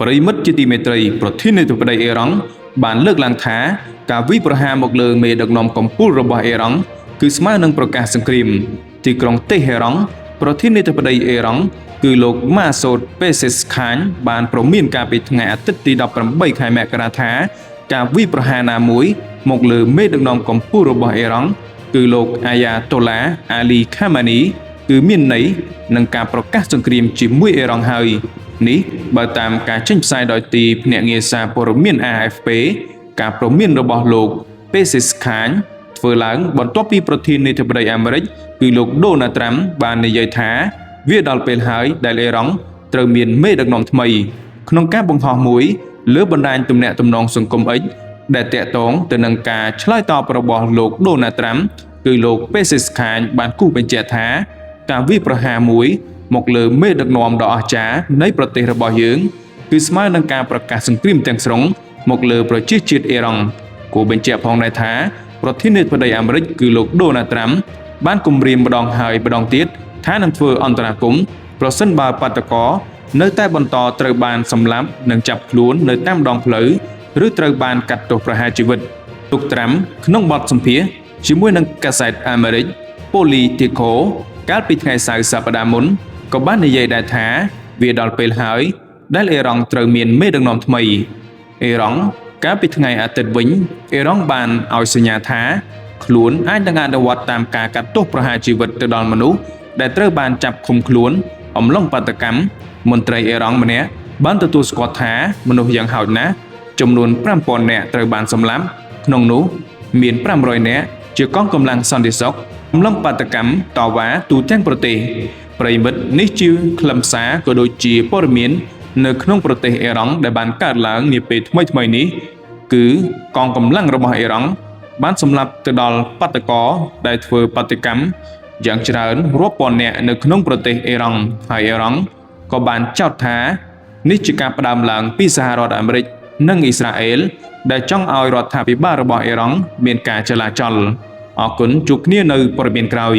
ប្រិមិត្តជាទីមេត្រីប្រធានាធិបតីអ៊ីរ៉ង់បានលើកឡើងថាការវាយប្រហារមកលើមេដឹកនាំកំពូលរបស់អ៊ីរ៉ង់គឺស្មើនឹងប្រកាសសង្គ្រាមទីក្រុងតេហេរ៉ង់ប្រធានាធិបតីអ៊ីរ៉ង់គឺលោកម៉ាសូតពេសេសខាញបានប្រមានការពីថ្ងៃអាទិត្យទី18ខែមករាថាការវាយប្រហារណាមួយមកលើមេដឹកនាំកំពូលរបស់អ៊ីរ៉ង់គឺលោកអាយ៉ាតូឡាអាលីខាម៉ានីគឺមានន័យនឹងការប្រកាសសង្គ្រាមជាមួយអ៊ីរ៉ង់ហើយនេះបើតាមការចេញផ្សាយដោយទីភ្នាក់ងារសារព័ត៌មាន AFP ការព្រមានរបស់លោកពេសេសខាញធ្វើឡើងបន្ទាប់ពីប្រធានាធិបតីអាមេរិកគឺលោកដូណាល់ត្រាំបាននិយាយថាវាដល់ពេលហើយដែលអ៊ីរ៉ង់ត្រូវមានមេដឹកនាំថ្មីក្នុងការបង្ហោះមួយលើបណ្ដាញទំនាក់ទំនងសង្គម X ដែលតាក់ទងទៅនឹងការឆ្លើយតបរបស់លោកដូណាល់ត្រាំគឺលោកពេសេសខាញបានគូសបញ្ជាក់ថាការវាយប្រហារមួយមកលើមេដឹកនាំដ៏អស្ចារ្យនៃប្រទេសរបស់យើងគឺស្មើនឹងការប្រកាសសង្គ្រាមទាំងស្រុងមកលើប្រជាជាតិអ៊ីរ៉ង់គួរបញ្ជាក់ផងដែរថាប្រធានាធិបតីអាមេរិកគឺលោកដូណាល់ត្រាំបានគំរាមម្ដងហើយម្ដងទៀតថានឹងធ្វើអន្តរាគមន៍ប្រសិនបើបាតុករនៅតែបន្តត្រូវបានសម្លាប់និងចាប់ខ្លួននៅតាមដងផ្លូវឬត្រូវបានកាត់ទោសប្រហារជីវិតលោកត្រាំក្នុងបទសម្ភាសន៍ជាមួយនឹងកាសែតអាមេរិក Politico កាលពីថ្ងៃសៅរ៍សប្តាហ៍មុនក៏បាននិយាយដែរថាវាដល់ពេលហើយដែលអ៊ីរ៉ង់ត្រូវមានមេដឹកនាំថ្មីអ៊ីរ៉ង់កាលពីថ្ងៃអាទិត្យវិញអ៊ីរ៉ង់បានឲ្យសញ្ញាថាខ្លួនអាចនឹងអនុវត្តតាមការកាត់ទោសប្រហារជីវិតទៅដល់មនុស្សដែលត្រូវបានចាប់ឃុំខ្លួនអំឡុងបាតុកម្មមន្ត្រីអ៊ីរ៉ង់ម្នាក់បានទទួលស្គាល់ថាមនុស្សយ៉ាងហោចណាស់ចំនួន 5000 នាក់ត្រូវបានសម្លាប់ក្នុងនោះមាន 500 នាក់ជាកងកម្លាំងសន្តិសុខអំឡុងបាតុកម្មតវ៉ាទូទាំងប្រទេសប្រិមិត្តនេះជាខ្លឹមសារក៏ដូចជាព័ត៌មាននៅក្នុងប្រទេសអ៊ីរ៉ង់ដែលបានកើតឡើងនាពេលថ្មីៗនេះគឺកងកម្លាំងរបស់អ៊ីរ៉ង់បានសម្លាប់ទៅដល់បាតុករដែលធ្វើបាតុកម្មយ៉ាងច្រើនរាប់ពាន់នាក់នៅក្នុងប្រទេសអ៊ីរ៉ង់ហើយអ៊ីរ៉ង់ក៏បានចោទថានេះជាការផ្ដើមឡើងពីសហរដ្ឋអាមេរិកនិងអ៊ីស្រាអែលដែលចង់ឲ្យរដ្ឋាភិបាលរបស់អ៊ីរ៉ង់មានការចលាចលអរគុណជួបគ្នានៅព័ត៌មានក្រោយ